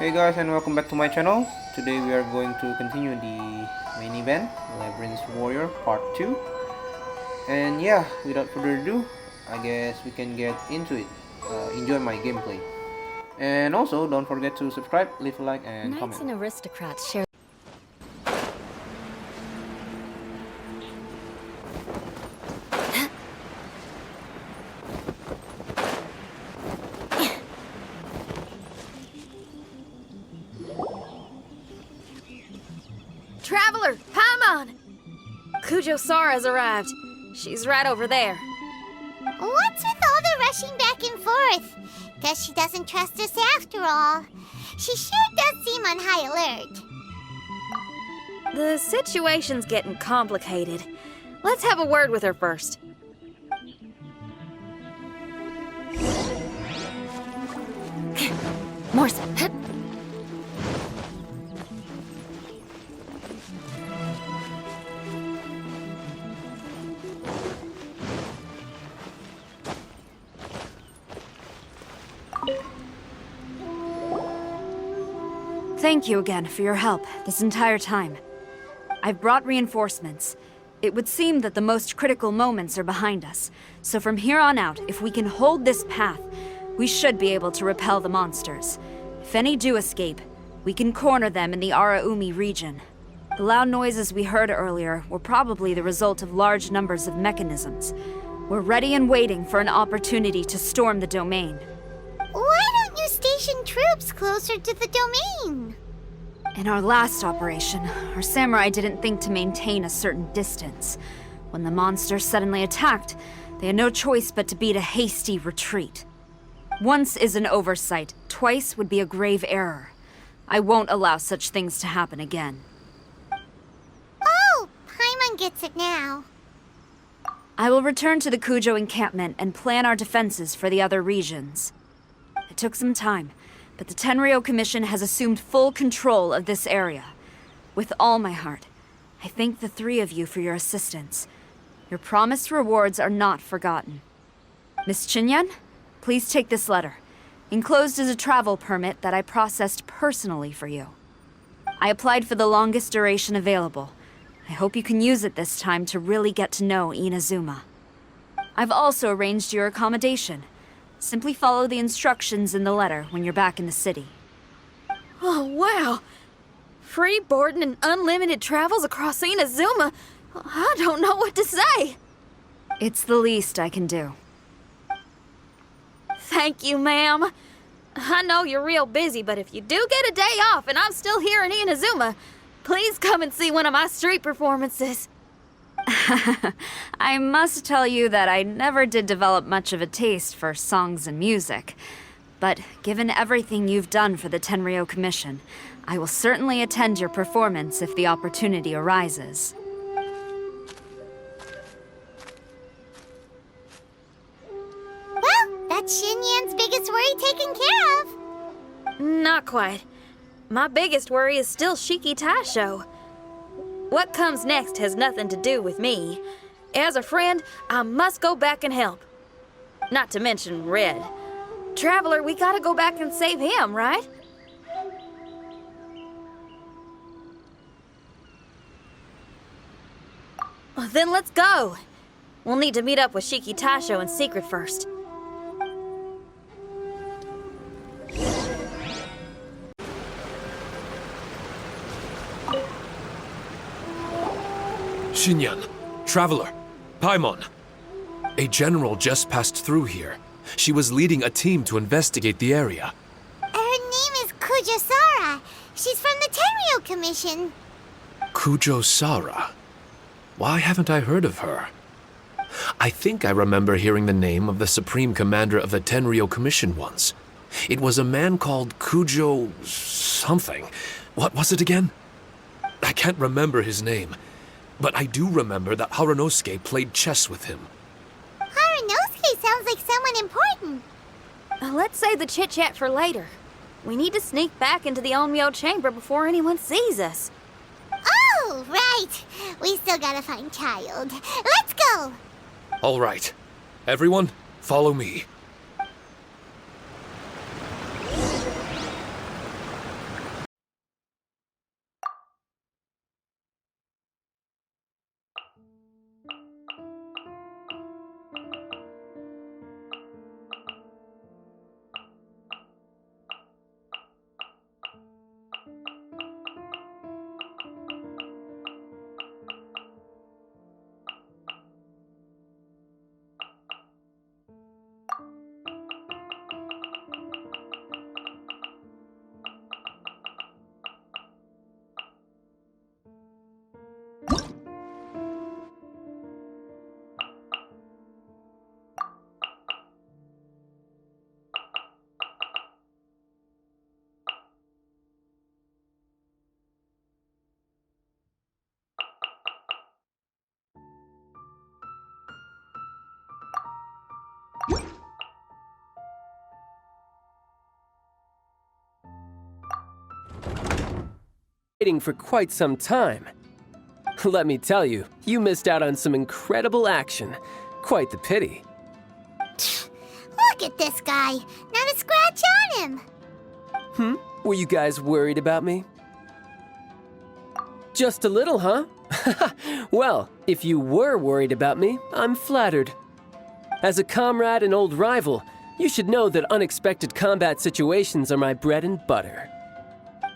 Hey guys, and welcome back to my channel. Today we are going to continue the main event, Labyrinth Warrior Part 2. And yeah, without further ado, I guess we can get into it. Enjoy my gameplay. And also, don't forget to subscribe, leave a like, and Knights comment. and aristocrats share. Traveler, Paimon! Kujou Sara's arrived. She's right over there. What's with all the rushing back and forth? Guess she doesn't trust us after all. She sure does seem on high alert. The situation's getting complicated. Let's have a word with her first. Morse. Thank you again for your help this entire time. I've brought reinforcements. It would seem that the most critical moments are behind us, so from here on out, if we can hold this path, we should be able to repel the monsters. If any do escape, we can corner them in the Araumi region. The loud noises we heard earlier were probably the result of large numbers of mechanisms. We're ready and waiting for an opportunity to storm the domain. Why don't you station troops closer to the domain? In our last operation, our samurai didn't think to maintain a certain distance. When the monsters suddenly attacked, they had no choice but to beat a hasty retreat. Once is an oversight, twice would be a grave error. I won't allow such things to happen again. Oh, Paimon gets it now. I will return to the Kujou encampment and plan our defenses for the other regions. It took some time, but the Tenryou Commission has assumed full control of this area. With all my heart, I thank the three of you for your assistance. Your promised rewards are not forgotten. Miss Xinyan, please take this letter. Enclosed is a travel permit that I processed personally for you. I applied for the longest duration available. I hope you can use it this time to really get to know Inazuma. I've also arranged your accommodation. Simply follow the instructions in the letter when you're back in the city. Oh, wow. Free boarding and unlimited travels across Inazuma. I don't know what to say. It's the least I can do. Thank you, ma'am. I know you're real busy, but if you do get a day off and I'm still here in Inazuma, please come and see one of my street performances. I must tell you that I never did develop much of a taste for songs and music. But given everything you've done for the Tenryou Commission, I will certainly attend your performance if the opportunity arises. Well, that's Xinyan's biggest worry taken care of. Not quite. My biggest worry is still Shiki Taishou. What comes next has nothing to do with me. As a friend, I must go back and help. Not to mention Red. Traveler, we gotta go back and save him, right? Well, then let's go. We'll need to meet up with Shiki Taishou in secret first. Xinyan, Traveler, Paimon. A general just passed through here. She was leading a team to investigate the area. Her name is Kujou Sara. She's from the Tenryou Commission. Kujou Sara. Why haven't I heard of her? I think I remember hearing the name of the Supreme Commander of the Tenryou Commission once. It was a man called Kujou something. What was it again? I can't remember his name. But I do remember that Haranosuke played chess with him. Haranosuke sounds like someone important. Let's save the chit-chat for later. We need to sneak back into the Onmyo chamber before anyone sees us. Oh, right. We still gotta find Childe. Let's go. All right. Everyone, follow me. waiting for quite some time. Let me tell you, you missed out on some incredible action. Quite the pity. Look at this guy. Not a scratch on him. Were you guys worried about me? Just a little, huh? Well, if you were worried about me, I'm flattered. As a comrade and old rival, you should know that unexpected combat situations are my bread and butter.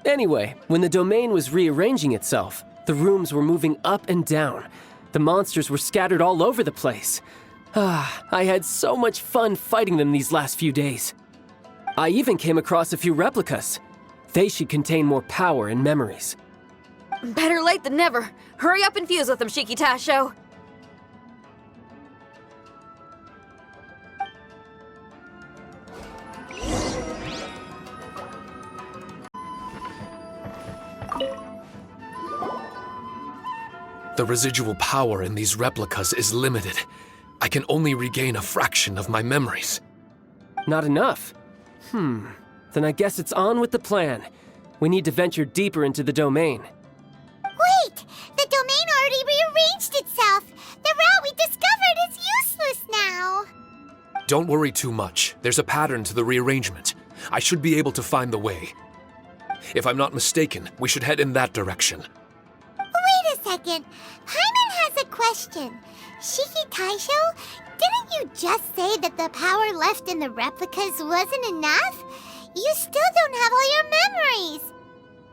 Anyway, when the domain was rearranging itself, the rooms were moving up and down. The monsters were scattered all over the place. I had so much fun fighting them these last few days. I even came across a few replicas. They should contain more power and memories. Better late than never. Hurry up and fuse with them, Shiki Taishou. The residual power in these replicas is limited. I can only regain a fraction of my memories. Not enough? Then I guess it's on with the plan. We need to venture deeper into the domain. Wait! The domain already rearranged itself! The route we discovered is useless now! Don't worry too much. There's a pattern to the rearrangement. I should be able to find the way. If I'm not mistaken, we should head in that direction. Wait a second. Paimon has a question. Shiki Taishou, didn't you just say that the power left in the replicas wasn't enough? You still don't have all your memories.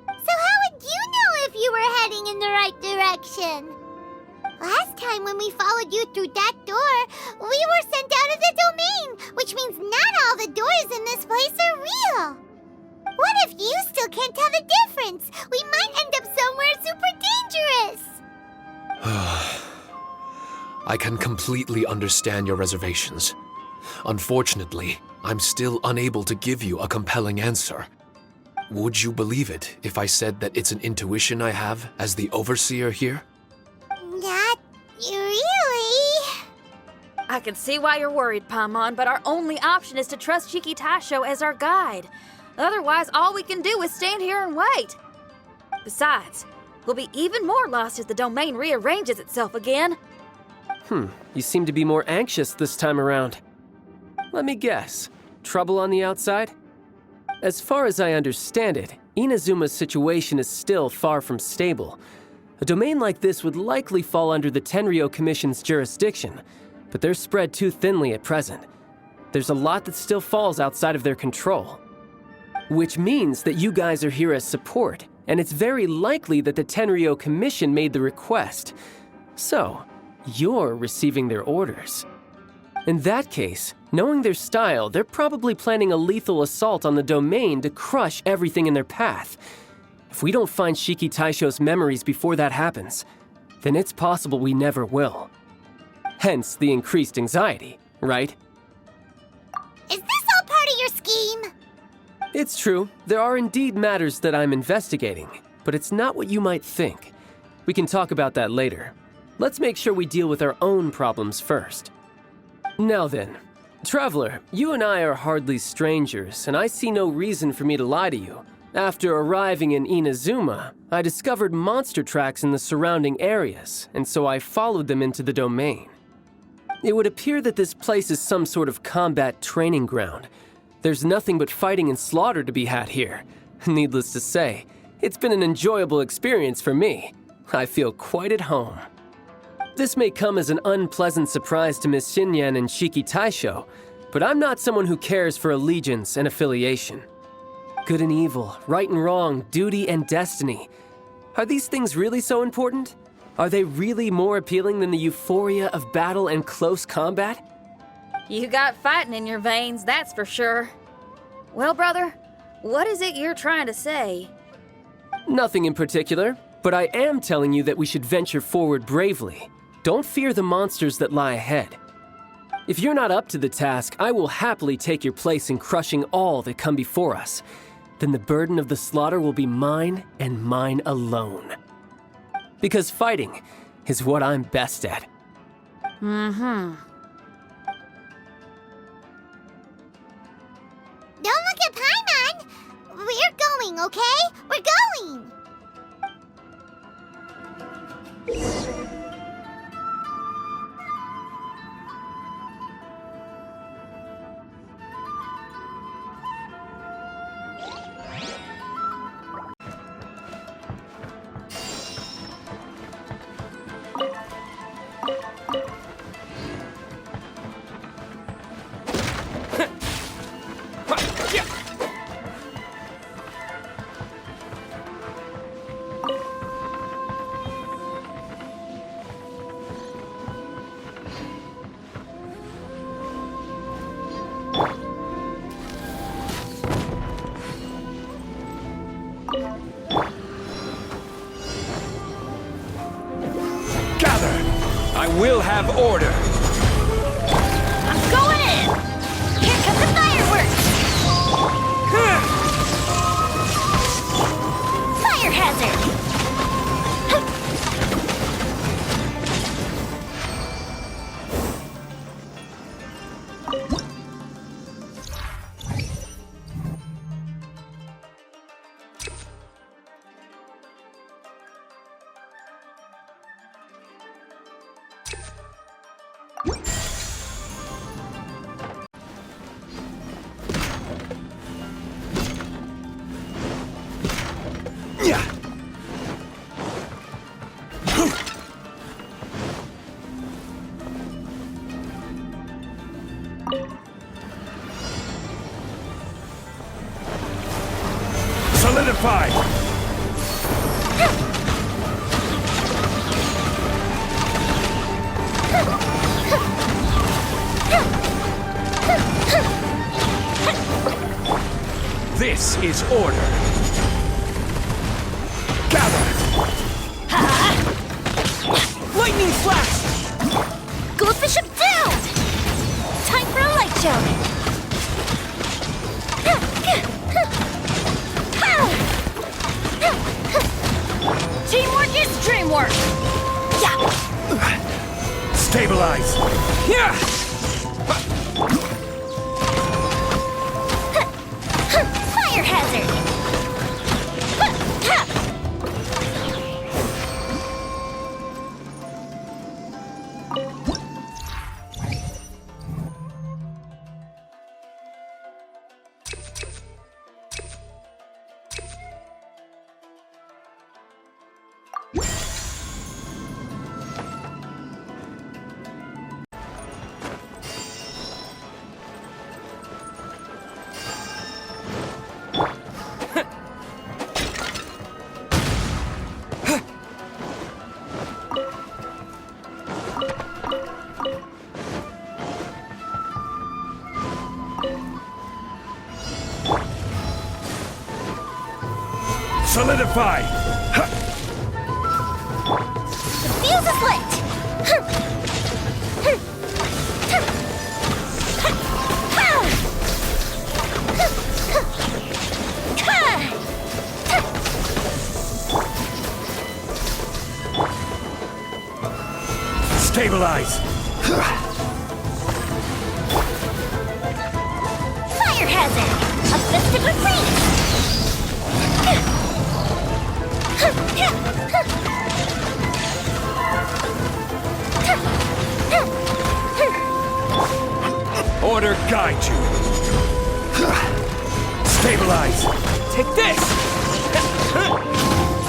So how would you know if you were heading in the right direction? Last time when we followed you through that door, we were sent out of the domain, which means not all the doors in this place are real. What if you still can't tell the difference? We might end up somewhere super dangerous. I can completely understand your reservations. Unfortunately, I'm still unable to give you a compelling answer. Would you believe it if I said that it's an intuition I have as the overseer here? Not really. I can see why you're worried, Paimon, but our only option is to trust Shiki Taishou as our guide. Otherwise, all we can do is stand here and wait. Besides, we'll be even more lost if the domain rearranges itself again. You seem to be more anxious this time around. Let me guess. Trouble on the outside? As far as I understand it, Inazuma's situation is still far from stable. A domain like this would likely fall under the Tenryou Commission's jurisdiction, but they're spread too thinly at present. There's a lot that still falls outside of their control. Which means that you guys are here as support, and it's very likely that the Tenryou Commission made the request. So, you're receiving their orders. In that case, knowing their style, they're probably planning a lethal assault on the domain to crush everything in their path. If we don't find Shiki Taishou's memories before that happens, then it's possible we never will. Hence the increased anxiety, right? Is this all part of your scheme? It's true, there are indeed matters that I'm investigating, but it's not what you might think. We can talk about that later. Let's make sure we deal with our own problems first. Now then, Traveler, you and I are hardly strangers, and I see no reason for me to lie to you. After arriving in Inazuma, I discovered monster tracks in the surrounding areas, and so I followed them into the domain. It would appear that this place is some sort of combat training ground. There's nothing but fighting and slaughter to be had here. Needless to say, it's been an enjoyable experience for me. I feel quite at home. This may come as an unpleasant surprise to Miss Xinyan and Shiki Taishou, but I'm not someone who cares for allegiance and affiliation. Good and evil, right and wrong, duty and destiny. Are these things really so important? Are they really more appealing than the euphoria of battle and close combat? You got fighting in your veins, that's for sure. Well, brother, what is it you're trying to say? Nothing in particular, but I am telling you that we should venture forward bravely. Don't fear the monsters that lie ahead. If you're not up to the task, I will happily take your place in crushing all that come before us. Then the burden of the slaughter will be mine and mine alone. Because fighting is what I'm best at. Don't look at Paimon! We're going, okay? We're going! I will have order. I'm going in! Here comes the fireworks! Fire hazard! Solidify! This is order. Gather! Lightning flash! Goes the ship down! Time for a light show! Teamwork is dreamwork! Yeah! Stabilize! Yeah! Fire hazard! Solidify! The fuse is lit! Stabilize! Fire hazard! A fisted retreat! Order guide you! Stabilize! Take this!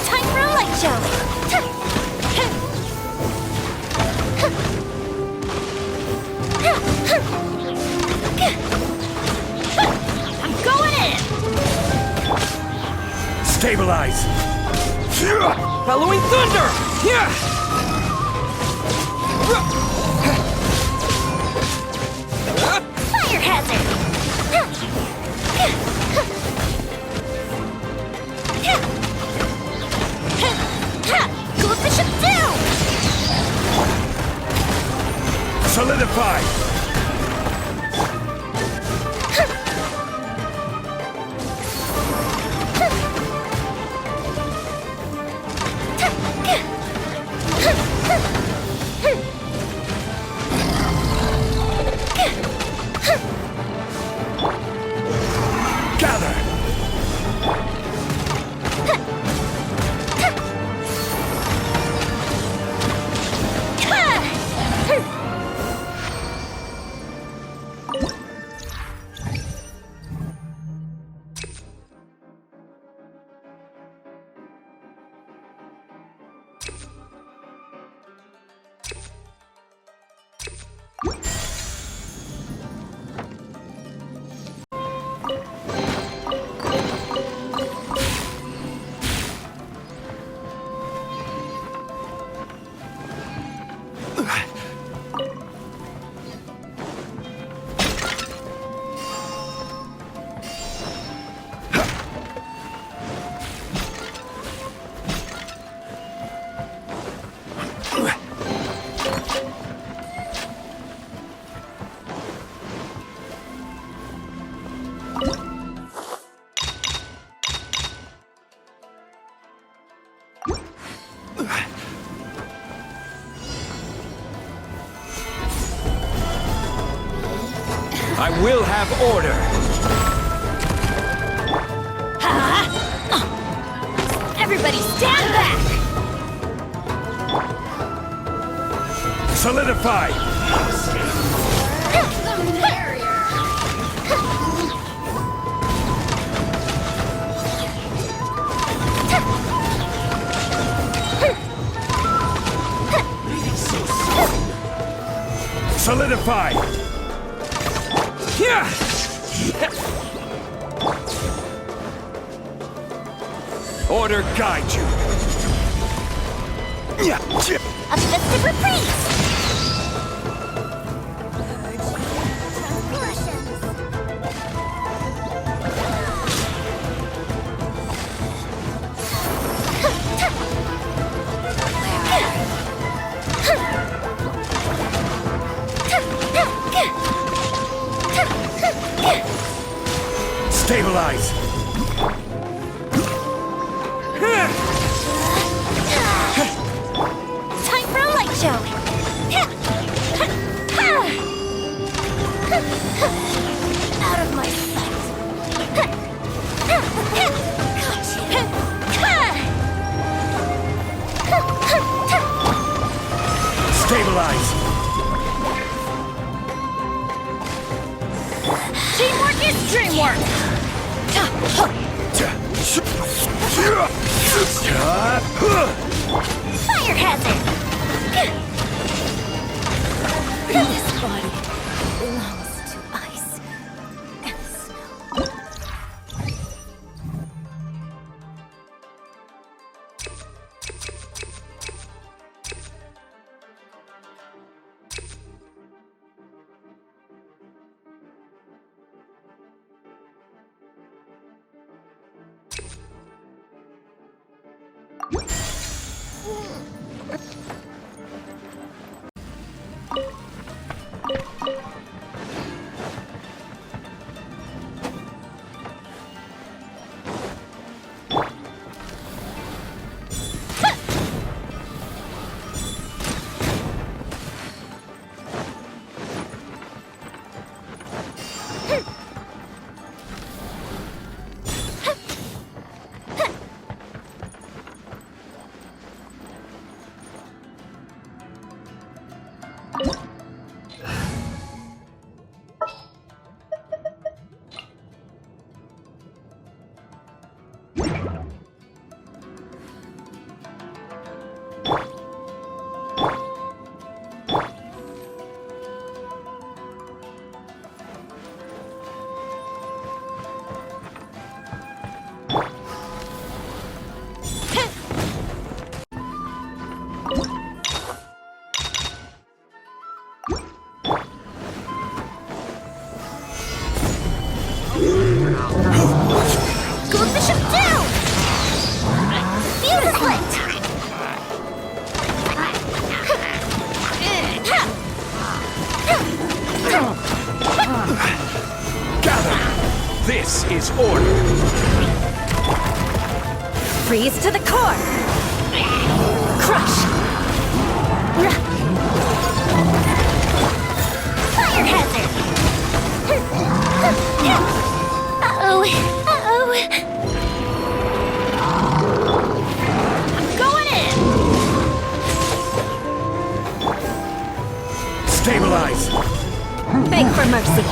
Time for a light show! I'm going in! Stabilize! Bellowing thunder! Yeah! Fire hazard! Goes the ship down! Solidify! Gather! I will have order. Everybody stand back! Solidify! Solidify! Order guide you. A festive reprise! Stabilize! Time for a light show! Out of my sight! Stabilize! Teamwork is dreamwork! Fire hazard! This body belongs to ice and snow. Coefficient down! Fuse split! Gather! This is order! Freeze to the core! Crush! Fire hazard! Uh-oh! Uh-oh! Going in! Stabilize! Beg for mercy!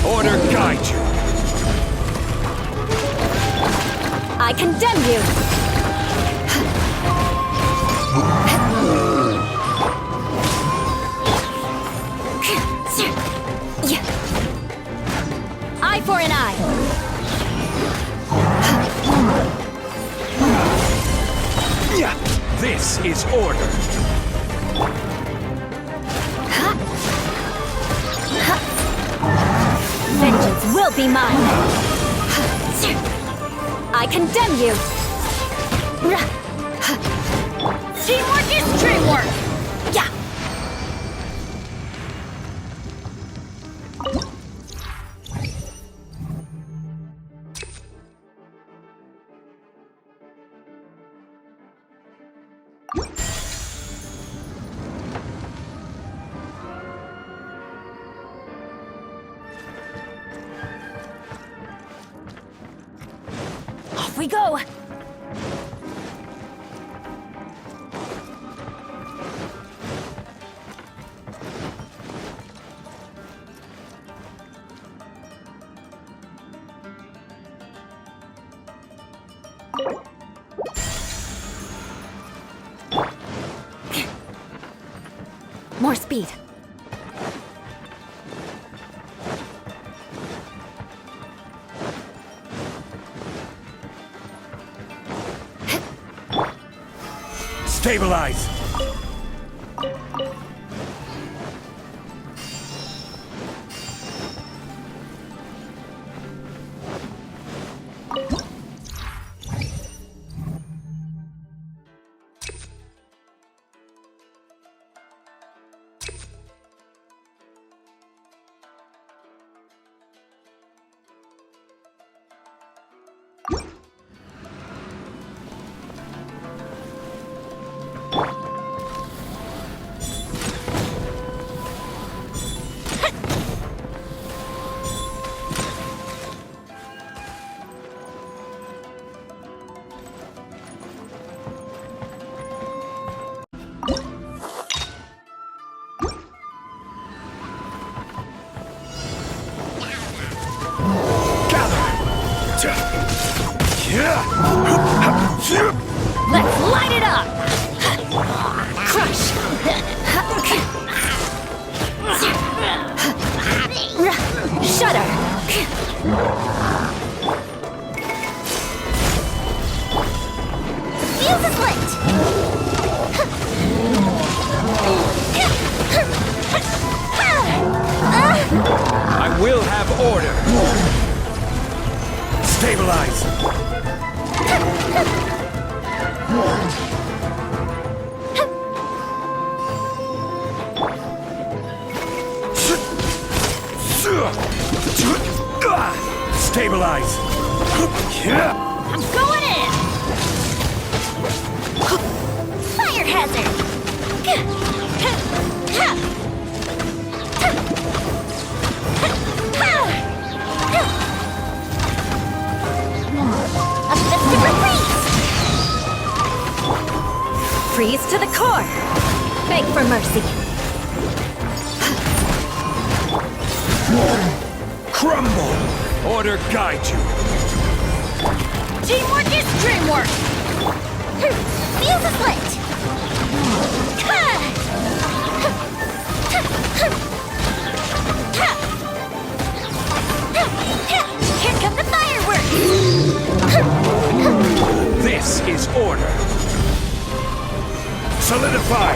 Order guide you! I condemn you! Eye for an eye! This is order! Vengeance will be mine! I condemn you! Teamwork is dreamwork! Yeah! we go! More speed. Stabilize! Let's light it up! Crush! Shudder! Fuse is lit! I will have order! Stabilize! Stabilize! I'm going in! Fire hazard! A fist of freeze! Freeze to the core! Beg for mercy. Crumble! Order guide you! Teamwork is dreamwork! Fuse is lit! Here come the fireworks! This is order! Solidify!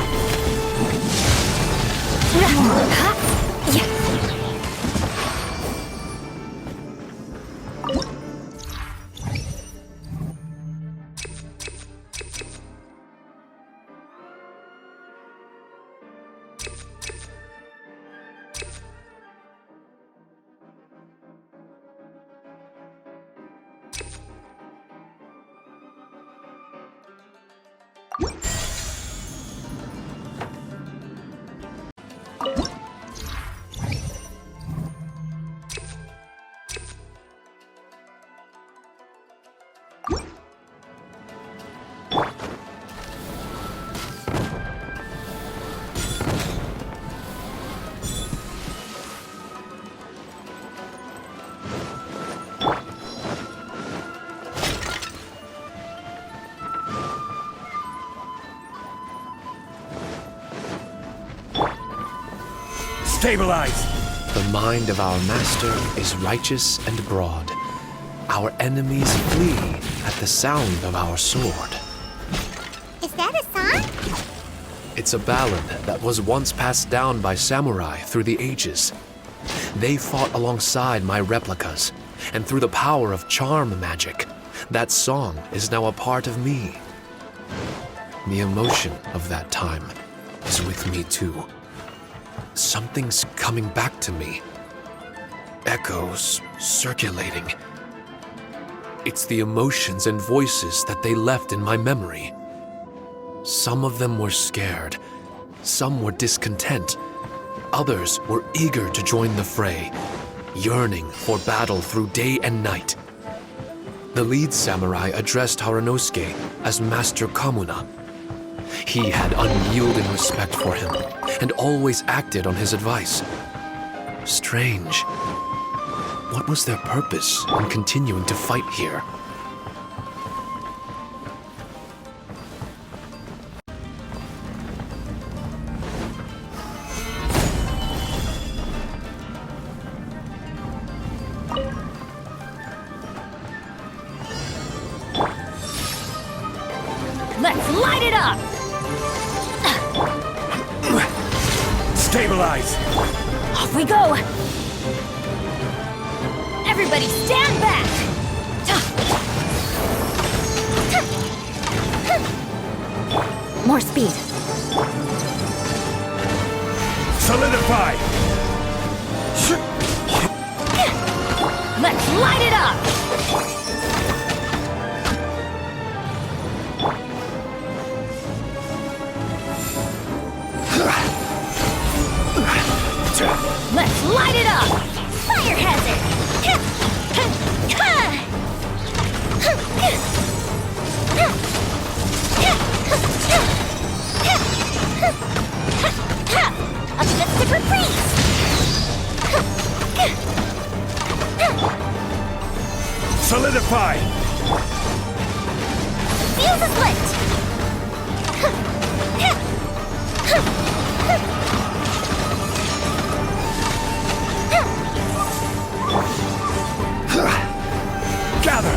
Stabilize! The mind of our master is righteous and broad. Our enemies flee at the sound of our sword. Is that a song? It's a ballad that was once passed down by samurai through the ages. They fought alongside my replicas, and through the power of charm magic, that song is now a part of me. The emotion of that time is with me too. Something's coming back to me. Echoes circulating. It's the emotions and voices that they left in my memory. Some of them were scared. Some were discontent. Others were eager to join the fray, yearning for battle through day and night. The lead samurai addressed Haranosuke as Master Kamuna. He had unyielding respect for him and always acted on his advice. Strange. What was their purpose in continuing to fight here? Let's light it up! Stabilize! Off we go! Everybody stand back! More speed. Solidify! Let's light it up! Let's light it up! Fire hazard! A super freeze! Solidify! Fuse is lit! Gather!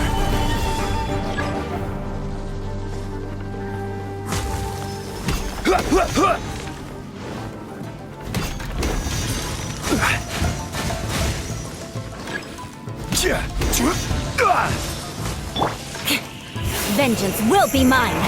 Vengeance will be mine!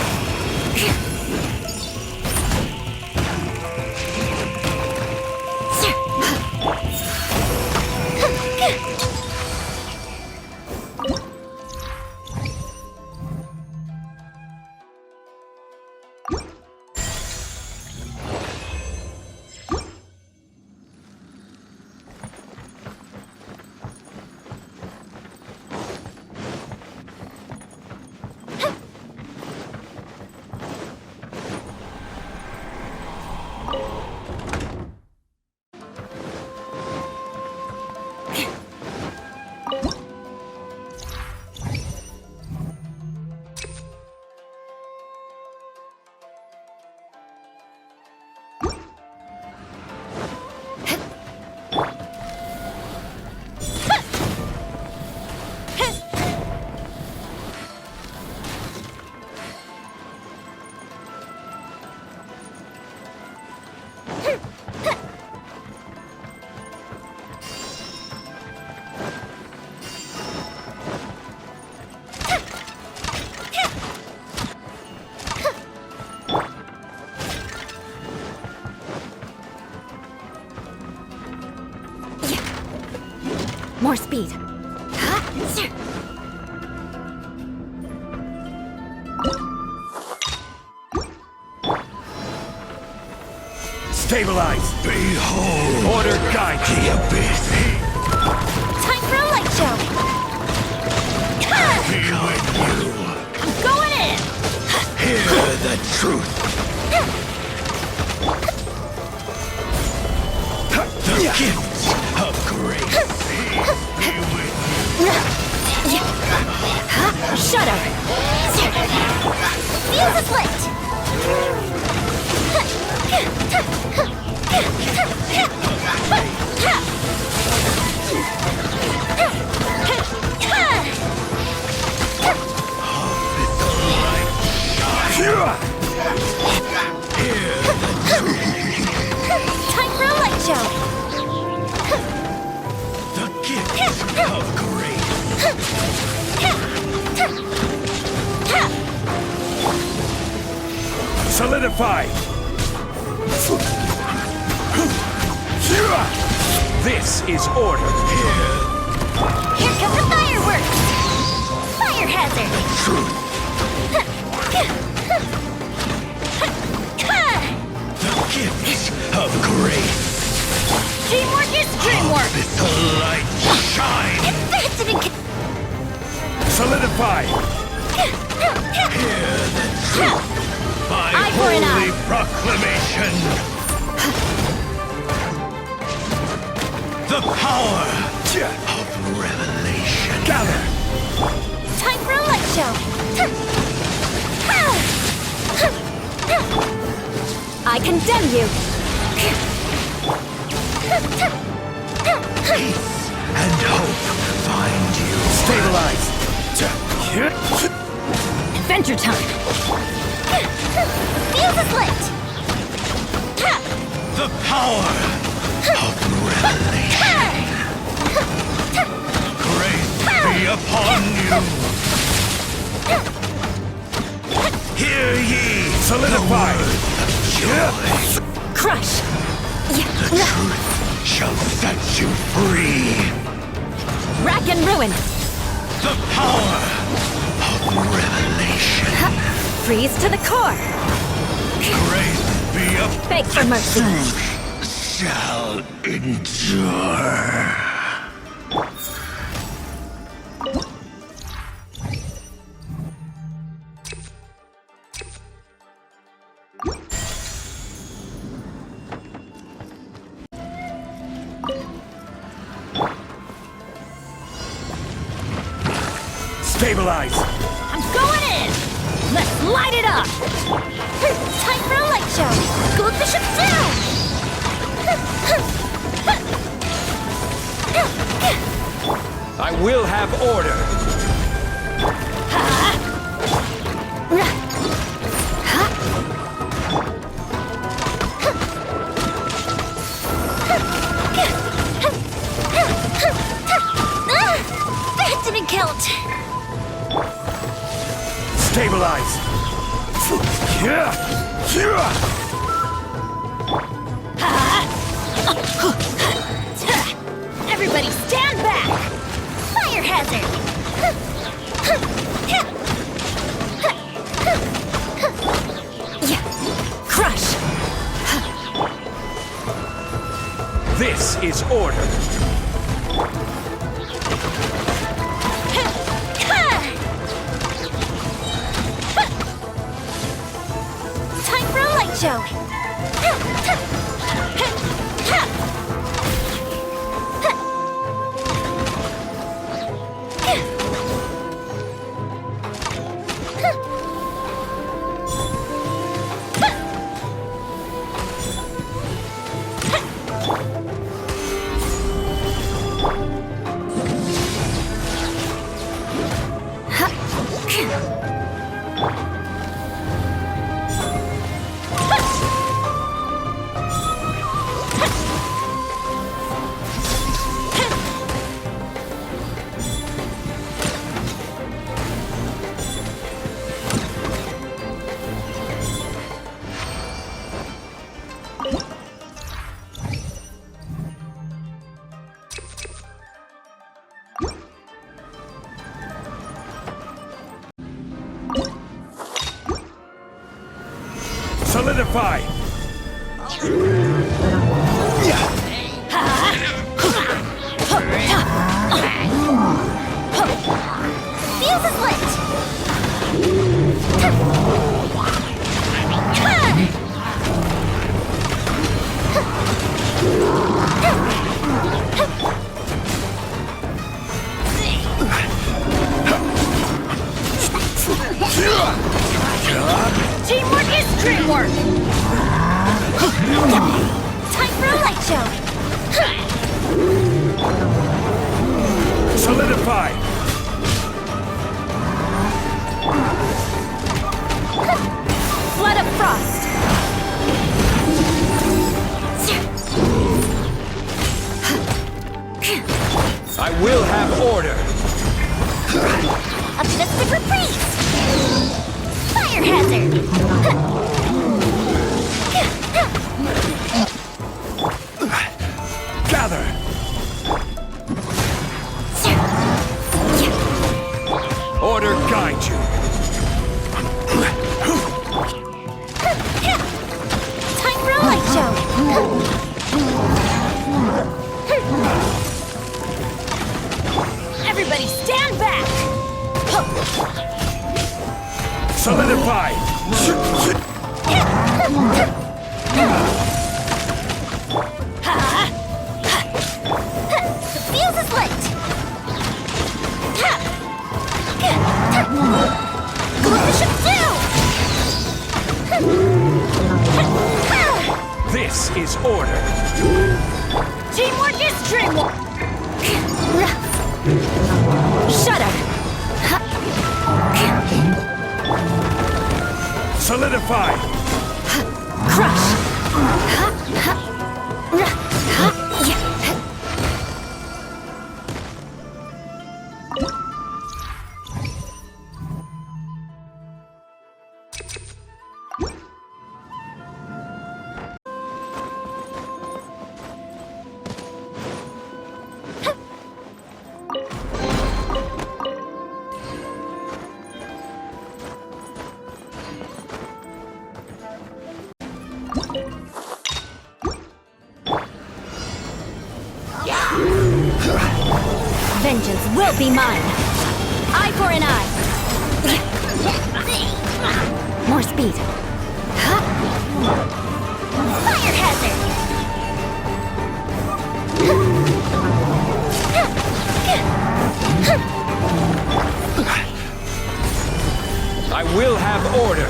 More speed. Stabilize! Behold! Order guide the abyss! Time for a light show! Be with you! I'm going in! Hear the truth! The gifts of grace! Be with you! Shudder! Fuse is lit! Time for a light show! The gifts of grace! Solidify! This is order! Here comes the fireworks! Fire hazard! The gifts of grace! Dreamwork is dreamwork! Let the light shine! Advancing in... Solidify! My Eye for an holy eye. proclamation! The power of revelation! Gather! Time for a light show. I condemn you. Peace and hope find you. Stabilize! Adventure time. Fuse is lit. The power of revelation! Grace be upon you! Hear ye! Solidify! Joy! Crush. The truth shall set you free! Rack and ruin. The power of revelation! Freeze to the core. Grace be upon Beg for mercy. shall endure! Stabilize! I'm going in. Let's light it up. Time for a light show. Goldbishop down. I will have order! That didn't count. Stabilize! Everybody stand back. Fire hazard. Crush. This is order! Time for a light show. Solidify! Fuse is lit. Teamwork is dreamwork. Time for a light show. Solidify! Flood of frost. I will have order! Up to the stick reprise. Fire hazard. Gather! Order guide you! Time for a light show. Everybody stand back. Solidify! The fuse is lit! Glue the ship too! This is order! Teamwork is dreamwork! Shudder! Solidify! Crush! Vengeance will be mine! Eye for an eye! More speed! Fire hazard! I will have order!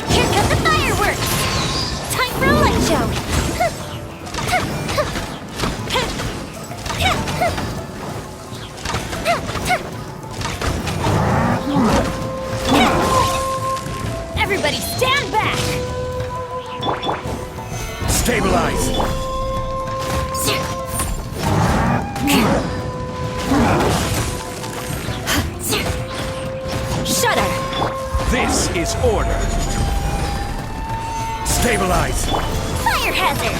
Here come the fireworks! Time for a light show! Everybody stand back! Stabilize! Shudder! This is order! Stabilize! Fire hazard!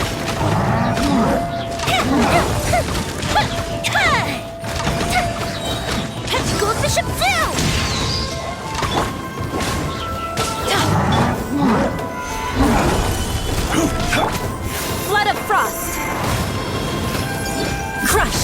Go the ship too! Flood of frost! Crush!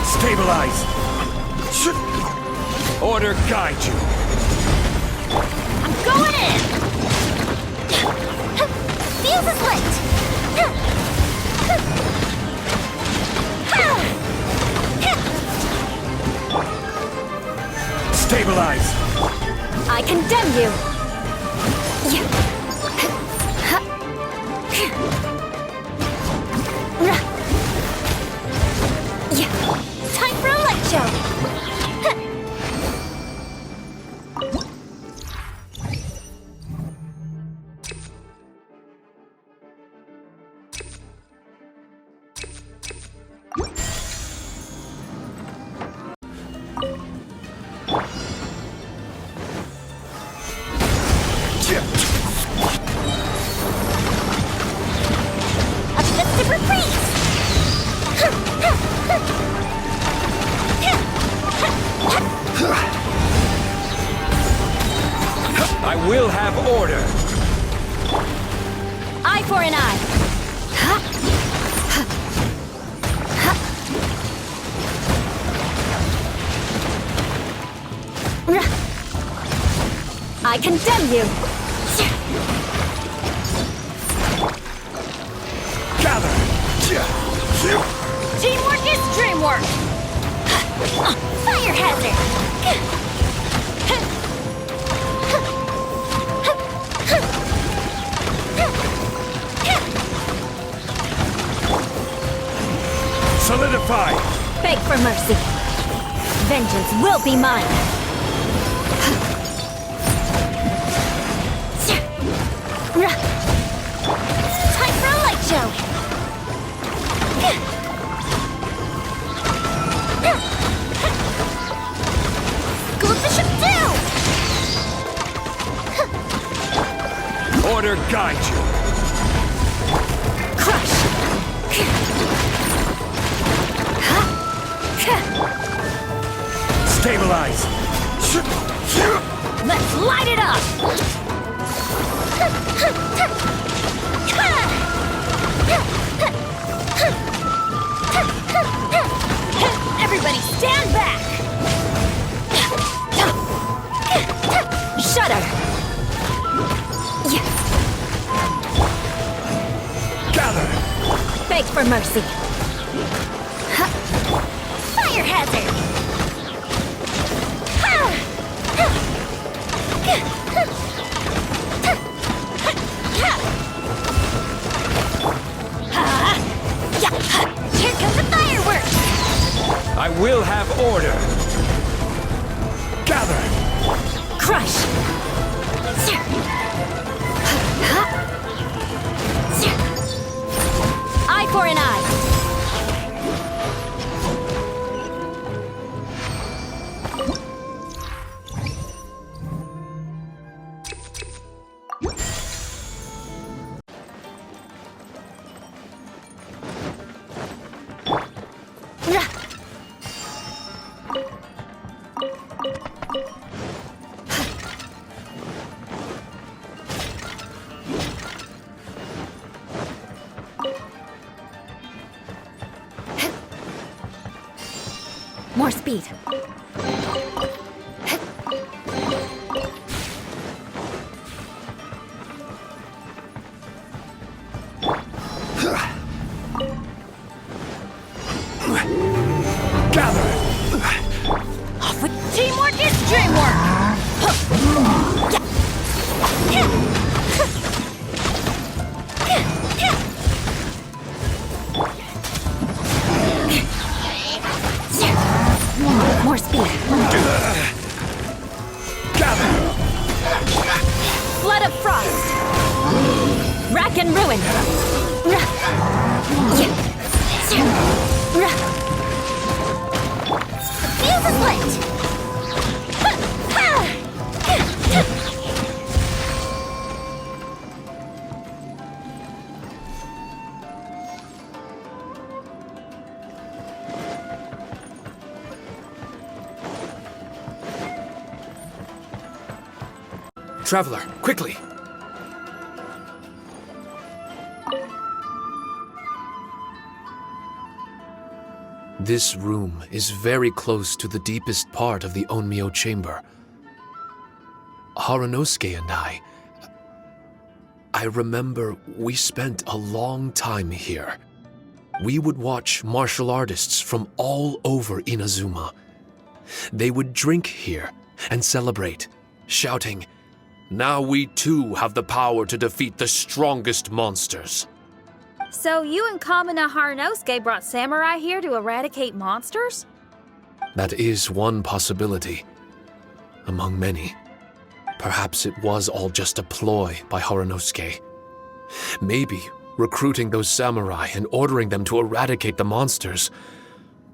Stabilize! Order guide you! I'm going in! Fuse is lit! Stabilize! I condemn you! Time for a light show! A festive reprise! I will have order! Eye for an eye! I condemn you! Gather! Teamwork is dreamwork! Fire hazard! Solidify! Beg for mercy! Vengeance will be mine! Time for a light show! Order guide you. Crush! Stabilize. Let's light it up! Everybody stand back! Shudder! Yes! Gather. Beg for mercy! Fire hazard! Here comes the fireworks! I will have order. Gather. Crush! Eye for an eye! More speed. Gather. Off with teamwork is dreamwork! More speed. Gather. Flood of frost. Rack and ruin. Fuse is lit. Traveler, quickly! This room is very close to the deepest part of the Onmyo chamber. Harunosuke and I remember we spent a long time here. We would watch martial artists from all over Inazuma. They would drink here and celebrate, shouting, "Now we too have the power to defeat the strongest monsters." So you and Kamina Harunosuke brought samurai here to eradicate monsters? That is one possibility, among many. Perhaps it was all just a ploy by Harunosuke. Maybe recruiting those samurai and ordering them to eradicate the monsters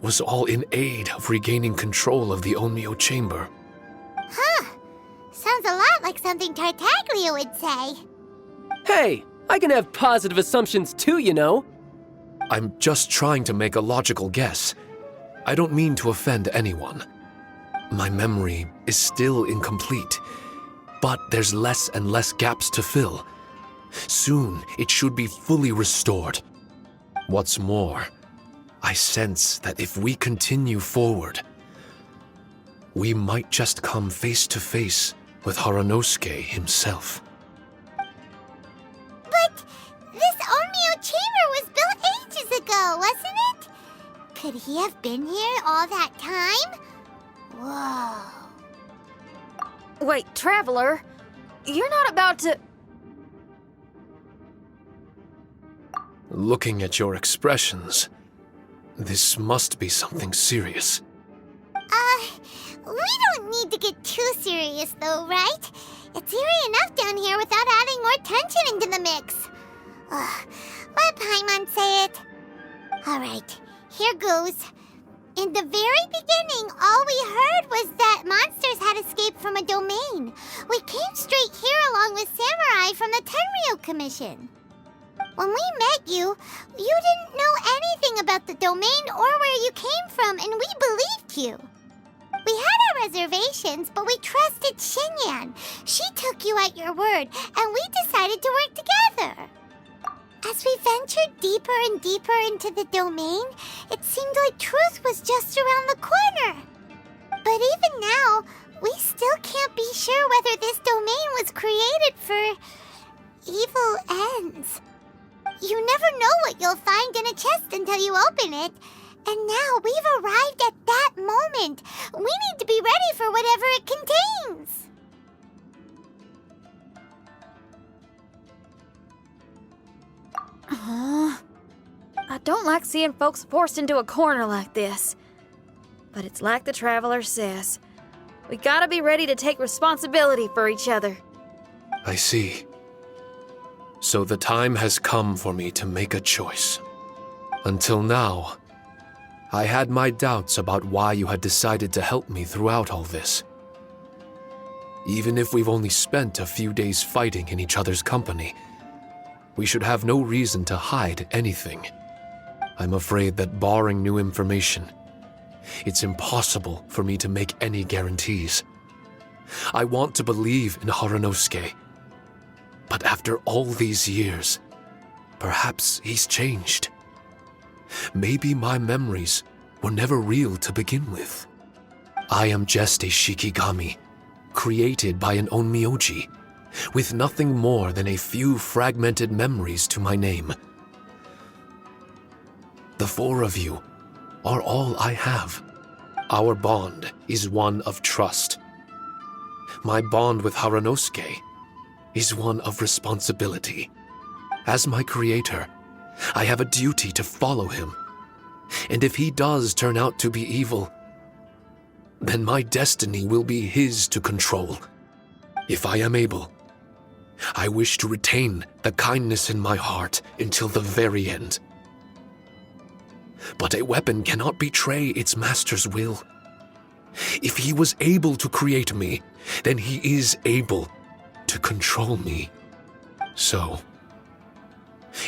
was all in aid of regaining control of the Onmyo chamber. Huh. Sounds a lot like something Tartaglia would say. Hey, I can have positive assumptions too, you know. I'm just trying to make a logical guess. I don't mean to offend anyone. My memory is still incomplete, but there's less and less gaps to fill. Soon, it should be fully restored. What's more, I sense that if we continue forward, we might just come face to face with Harunosuke himself. But this Onmyo chamber was built ages ago, wasn't it? Could he have been here all that time? Whoa. Wait, Traveler, you're not about to... Looking at your expressions, this must be something serious. We don't need to get too serious though, right? It's eerie enough down here without adding more tension into the mix. Let Paimon say it. Alright, here goes. In the very beginning, all we heard was that monsters had escaped from a domain. We came straight here along with samurai from the Tenryou Commission. When we met you, you didn't know anything about the domain or where you came from, and we believed you. We had our reservations, but we trusted Xinyan. She took you at your word, and we decided to work together. As we ventured deeper and deeper into the domain, it seemed like truth was just around the corner. But even now, we still can't be sure whether this domain was created for evil ends. You never know what you'll find in a chest until you open it. And now we've arrived at that moment. We need to be ready for whatever it contains. I don't like seeing folks forced into a corner like this. But it's like the Traveler says. We gotta be ready to take responsibility for each other. I see. So the time has come for me to make a choice. Until now, I had my doubts about why you had decided to help me throughout all this. Even if we've only spent a few days fighting in each other's company, we should have no reason to hide anything. I'm afraid that barring new information, it's impossible for me to make any guarantees. I want to believe in Haranosuke, but after all these years, perhaps he's changed. Maybe my memories were never real to begin with. I am just a Shikigami, created by an onmyoji, with nothing more than a few fragmented memories to my name. The four of you are all I have. Our bond is one of trust. My bond with Haranosuke is one of responsibility. As my creator, I have a duty to follow him. And if he does turn out to be evil, then my destiny will be his to control. If I am able, I wish to retain the kindness in my heart until the very end. But a weapon cannot betray its master's will. If he was able to create me, then he is able to control me. So,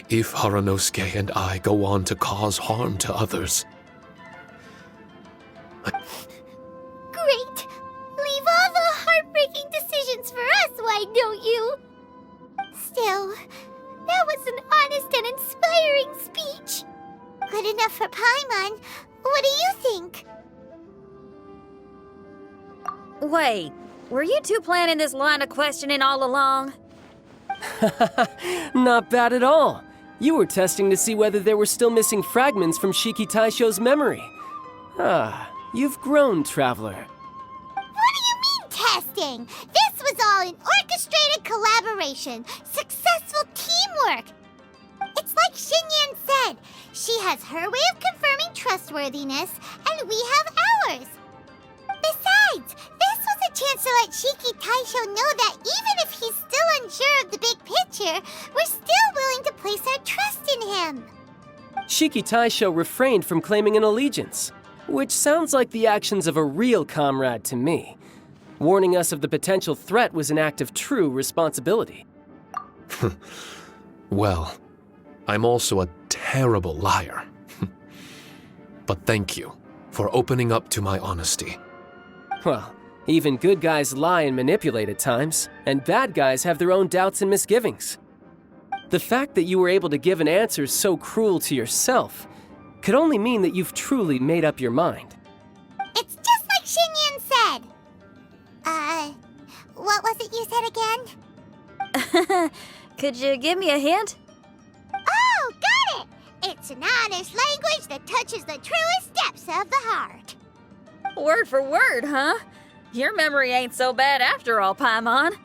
if Haranosuke and I go on to cause harm to others, Great! Leave all the heartbreaking decisions for us, why don't you? Still, that was an honest and inspiring speech. Good enough for Paimon. What do you think? Wait, were you two planning this line of questioning all along? Not bad at all. You were testing to see whether there were still missing fragments from Shiki Taishou's memory. Ah, you've grown, Traveler. What do you mean, testing? This was all an orchestrated collaboration. Successful teamwork. It's like Xinyan said. She has her way of confirming trustworthiness, and we have ours. Besides, this was a chance to let Shiki Taishou know that even if he's still unsure of the big picture, we're still willing to place our trust in him. Shiki Taishou refrained from claiming an allegiance, which sounds like the actions of a real comrade to me. Warning us of the potential threat was an act of true responsibility. well, I'm also a terrible liar. But thank you for opening up to my honesty. Well, even good guys lie and manipulate at times, and bad guys have their own doubts and misgivings. The fact that you were able to give an answer so cruel to yourself could only mean that you've truly made up your mind. It's just like Xinyan said. What was it you said again? Could you give me a hint? Oh, got it! It's an honest language that touches the truest depths of the heart. Word for word, huh? Your memory ain't so bad after all, Paimon.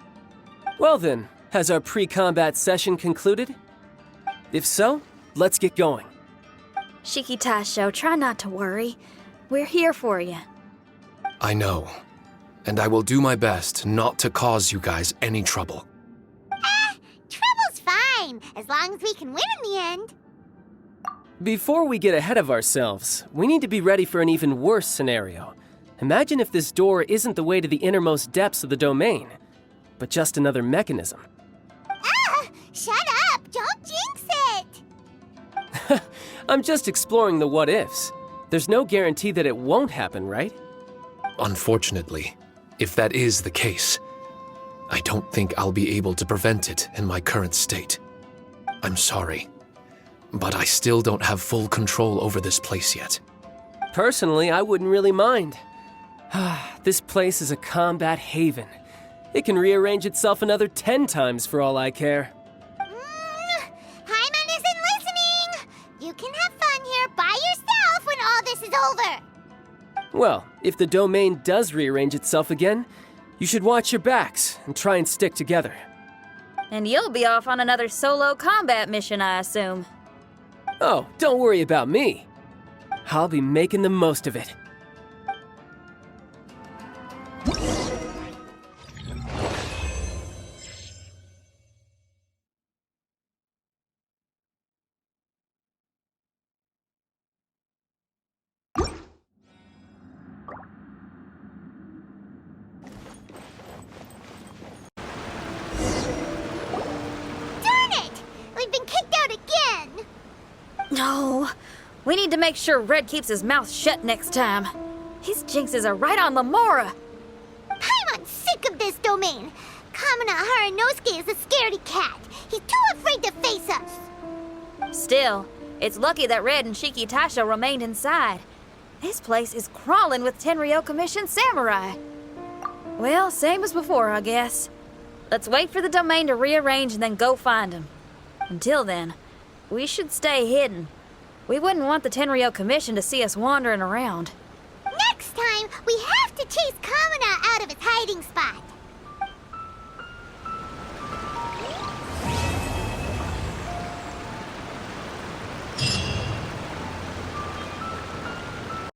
Well then, has our pre-combat session concluded? If so, let's get going. Shiki Taishou, try not to worry. We're here for you. I know, and I will do my best not to cause you guys any trouble. Trouble's fine, as long as we can win in the end. Before we get ahead of ourselves, we need to be ready for an even worse scenario. Imagine if this door isn't the way to the innermost depths of the domain, but just another mechanism. Shut I'm just exploring the what-ifs. There's no guarantee that it won't happen, right? Unfortunately, if that is the case, I don't think I'll be able to prevent it in my current state. I'm sorry, but I still don't have full control over this place yet. Personally, I wouldn't really mind. This place is a combat haven. It can rearrange itself another 10 times for all I care. Hyman isn't listening! You can have fun here by yourself when all this is over! Well, if the domain does rearrange itself again, you should watch your backs and try and stick together. And you'll be off on another solo combat mission, I assume. Oh, don't worry about me. I'll be making the most of it. No, we need to make sure Red keeps his mouth shut next time. His jinxes are right on Lamora. I'm sick of this domain. Kamina Haranosuke is a scaredy cat. He's too afraid to face us. Still, it's lucky that Red and Shiki Taishou remained inside. This place is crawling with Tenryou Commission samurai. Well, same as before, I guess. Let's wait for the domain to rearrange and then go find him. Until then, we should stay hidden. We wouldn't want the Tenryou Commission to see us wandering around. Next time, we have to chase Kamina out of his hiding spot.